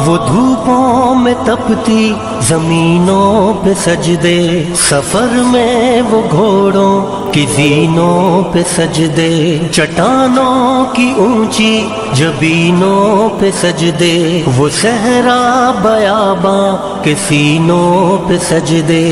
وہ دھوپوں میں تپتی زمینوں پہ سجدے، سفر میں وہ گھوڑوں کی زینوں پہ سجدے، چٹانوں کی اونچی جبینوں پہ سجدے، وہ صحرا بیاباں کے سینوں پہ سجدے،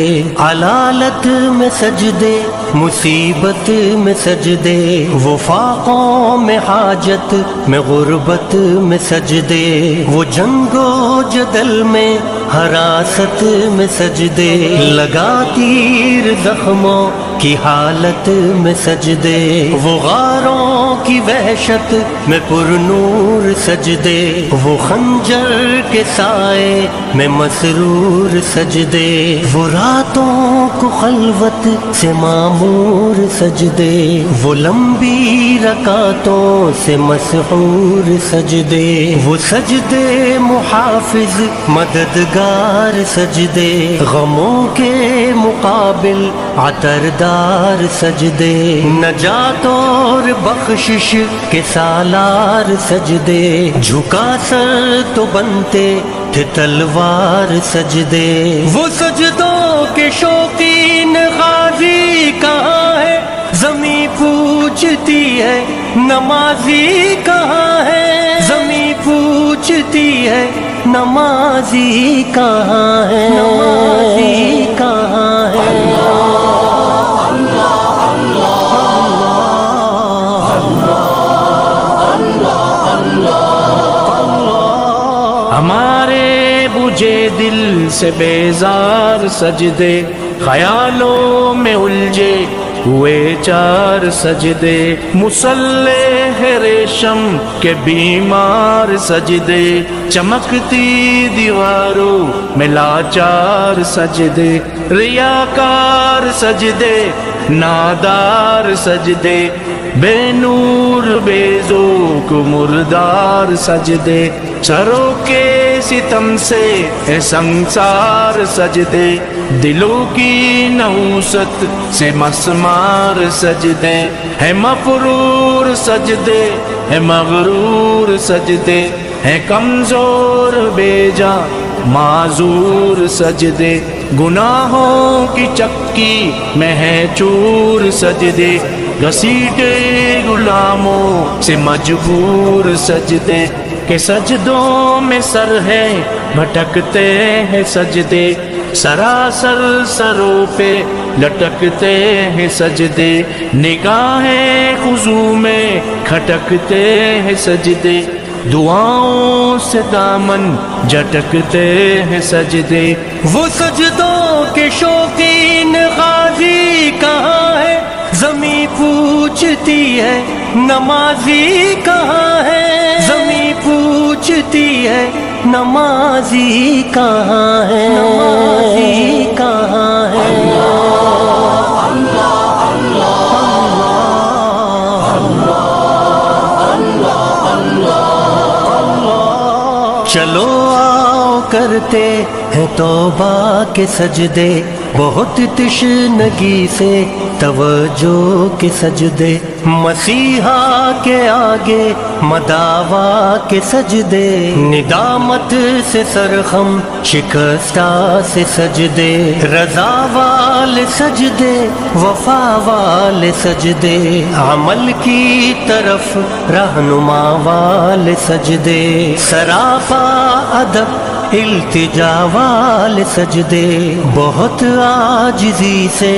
علالت میں سجدے، مصیبت میں سجدے، وہ فاقوں میں حاجت میں غربت میں سجدے، وہ جنگ و جدل میں حراست میں سجدے، لگا تیر زخموں کی حالت میں سجدے، وہ غاروں کی وحشت میں پر نور سجدے، وہ خنجر کے سائے میں مسرور سجدے، وہ راتوں کو خلوت سے معمور سجدے، وہ لمبی رکعتوں سے مسحور سجدے، وہ سجدے محافظ مددگار سجدے، غموں کے مقابل عطردار سجدے، نجات اور بخشش کے سالار سجدے، جھکا سر تو بنتے تھے تلوار سجدے، وہ سجدوں کے شوقین غازی کہاں ہے، زمیں پوچھتی ہے نمازی کہاں ہے، زمیں پوچھتی ہے نمازی کہاں ہے، نمازی کہاں ہے۔ ہمارے بجھے دل سے بیزار سجدے، خیالوں میں الجھے ہوئے چار سجدے، مصلح ریشم کے بیمار سجدے، چمکتی دیواروں میں لاچار سجدے، ریاکار سجدے، نادار سجدے، بے نور بے ذوق مردار سجدے، سروں کے ستم سے اے سنسار سجدے، دلوں کی نحوست سے مسمار سجدے، ہے مفرور سجدے، ہے مغرور سجدے، ہے کمزور بے جا معذور سجدے، گناہوں کی چکی میں ہے چور سجدے، گھسیٹے غلاموں سے مجبور سجدے، کہ سجدوں میں سر ہے بھٹکتے ہیں سجدے، سراسر سروں پہ لٹکتے ہیں سجدے، نگاہیں خضوع میں کھٹکتے ہیں سجدے، دعاؤں سے دامن جھٹکتے ہیں سجدے، وہ سجدوں کے شوقین غازی کہاں ہے، زمیں پوچھتی ہے نمازی کہاں ہے، زمیں پوچھتی ہے نمازی کہاں ہے، نمازی کہاں ہے۔ چلو آؤ کرتے ہیں توبہ کے سجدے، بہت تشنگی سے توجہ کے سجدے، مسیحا کے آگے مداوا کے سجدے، ندامت سے سرخم شکستہ سے سجدے، رضا والے سجدے، وفا والے سجدے، عمل کی طرف رہنما والے سجدے، سراپا ادب التجا والے سجدے، بہت عاجزی سے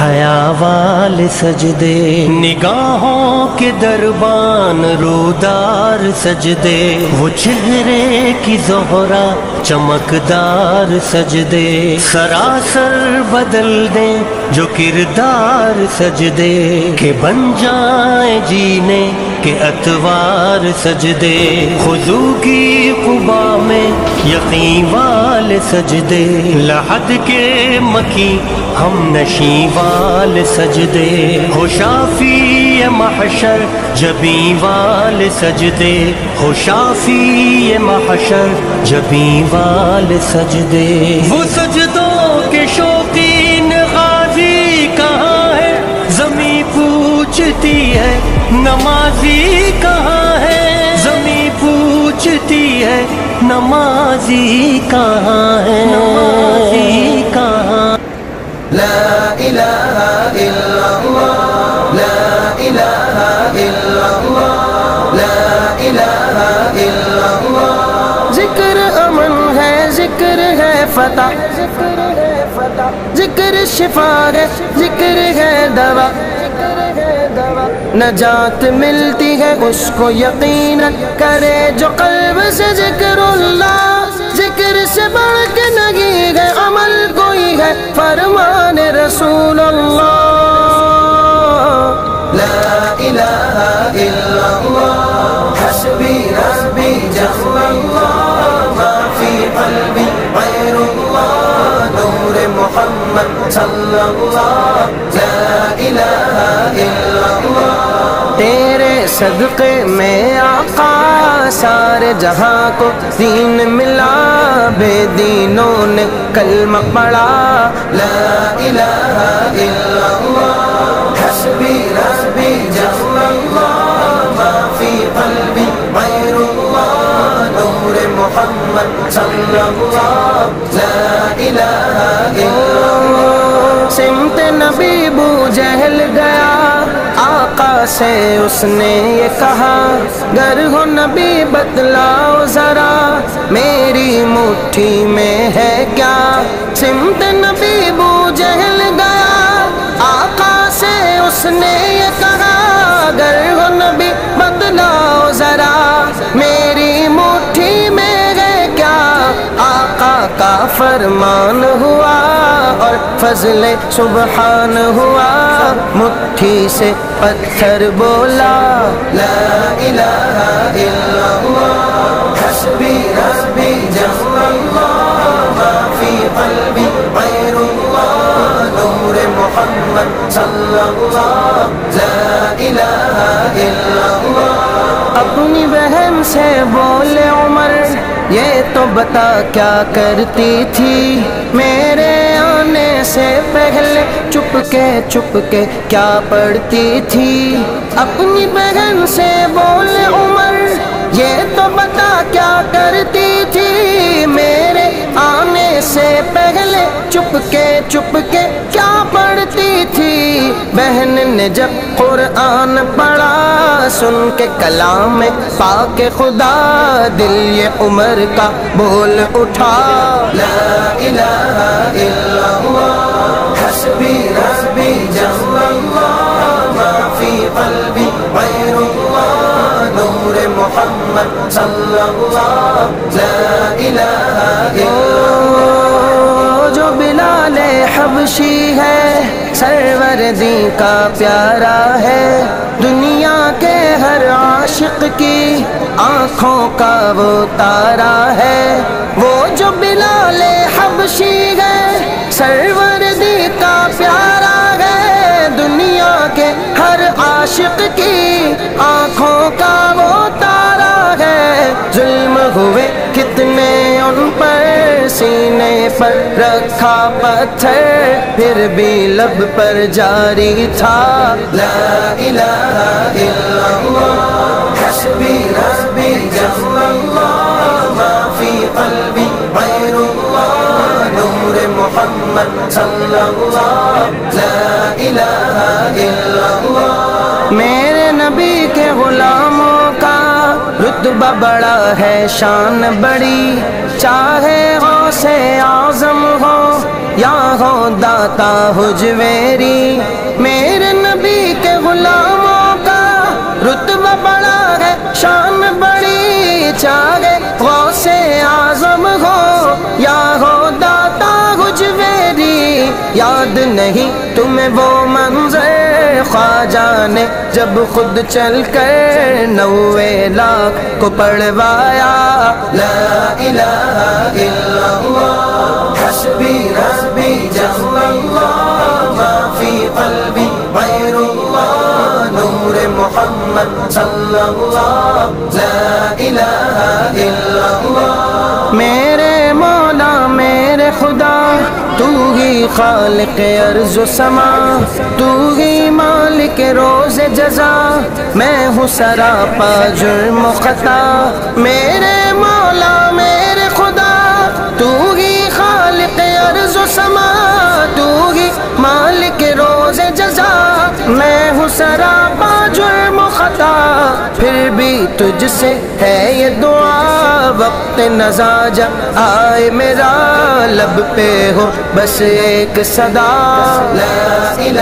حیا والے سجدے، نگاہوں کے دربان رودار سجدے، وہ چہرے کی زہرا چمکدار سجدے، سراسر بدل دیں جو کردار سجدے، کہ بن جائیں جینے کے اتوار سجدے، خضوع کی قبا میں یقین والے سجدے، لحد کے مکی ہم نشیں والے سجدے، ہو شافی محشر جبیں والے سجدے، ہو شافی محشر جبیں والے سجدے، وہ سجدوں کے شوقین غازی کہاں ہے، زمیں پوچھتی ہے نمازی کہاں ہے زمین پوچھتی ہے نمازی کہاں ہے نمازی کہاں لا الہ الا اللہ لا الہ الا اللہ لا الہ الا اللہ ذکر امن ہے ذکر ہے فتح ذکر شفا ہے ذکر ہے دوا نجات ملتی ہے اس کو یقینا کرے جو قلب سے ذکر اللہ ذکر سے بڑھ کے نہیں ہے عمل کوئی ہے فرمان رسول اللہ لا الہ الا اللہ حسبی ربی جل اللہ ما فی قلبی غیر اللہ نور محمد صلی اللہ لا الہ الا اللہ تیرے صدقے میں آقا سارے جہاں کو دین ملا بے دینوں نے کلمہ پڑھا لا الہ الا اللہ حسبی ربی جل اللہ ما فی قلبی غیر اللہ نور محمد صلی اللہ لا الہ الا اللہ سمت نبی بو جہل گیا آقا سے اس نے یہ کہا گر ہو نبی بتلاؤ ذرا میری مٹھی میں ہے کیا سمت نبی بو جہل گیا آقا سے اس نے یہ کہا گر ہو نبی بتلاؤ ذرا میری مٹھی میں ہے کیا آقا کا فرمان ہوا اور فضل سبحان ہوا مٹھی سے پتھر بولا لا الہ الا اللہ حسبی ربی جل اللہ ما فی قلبی غیر اللہ نور محمد صلی اللہ لا الہ الا اللہ اپنی بہن سے بولے عمر یہ تو بتا کیا کرتی تھی میرے آنے سے پہلے چپ کے کیا پڑھتی تھی اپنی بہن سے بولے عمر یہ تو بتا کیا کرتی تھی میرے آنے سے پہلے چپ کے کیا پڑھتی تھی بہن نے جب قرآن پڑھا سن کے کلام پاک خدا دل یہ عمر کا بول اٹھا لا الہ الا اللہ حسبی ربی جل اللہ ما فی قلبی غیر اللہ نور محمد صلی اللہ لا الہ الا اللہ جو بلال حبشی ہے سروردی کا پیارا ہے دنیا کے ہر عاشق کی آنکھوں کا وہ تارا ہے وہ جو بلال حبشی ہے سروردی کا پیارا ہے دنیا کے ہر عاشق کی آنکھوں کا وہ تارا ہے ظلم ہوئے کتنے ان پر سینے پر رکھا پتھر پھر بھی لب پر جاری تھا لا الہ الا اللہ حسبی ربی جل اللہ ما فی قلبی غیر اللہ نور محمد صلی اللہ لا الہ الا اللہ میرے نبی کے غلاموں کا رتبہ بڑا ہے شان بڑی چاہے غوث اعظم ہو یا ہو داتا حجویری میرے نبی کے غلاموں کا رتبہ بڑا ہے شان بڑی چاہے غوث اعظم ہو یا ہو داتا حجویری یاد نہیں تمہیں وہ منظر خواجہ نے جب خود چل کر 90 لاکھ کو پڑھوایا لا الہ الا اللہ حسبی ربی جل اللہ ما فی قلبی غیر اللہ نور محمد صلی اللہ لا الہ الا اللہ میرے مولا میرے میرے خدا، تو ہی خالق ارض و سما، تو ہی مالک روز جزا، میں ہوں سراپا جرم و خطا، میرے مولا میرے خدا، تو ہی خالق ارض و سما، تو ہی مالک روز جزا، میں ہوں سراپا جرم و خطا، پھر بھی تجھ سے ہے یہ دعا، وقت نزا جب آئے میرا، لب پہ ہو بس ایک صدا، لا الہ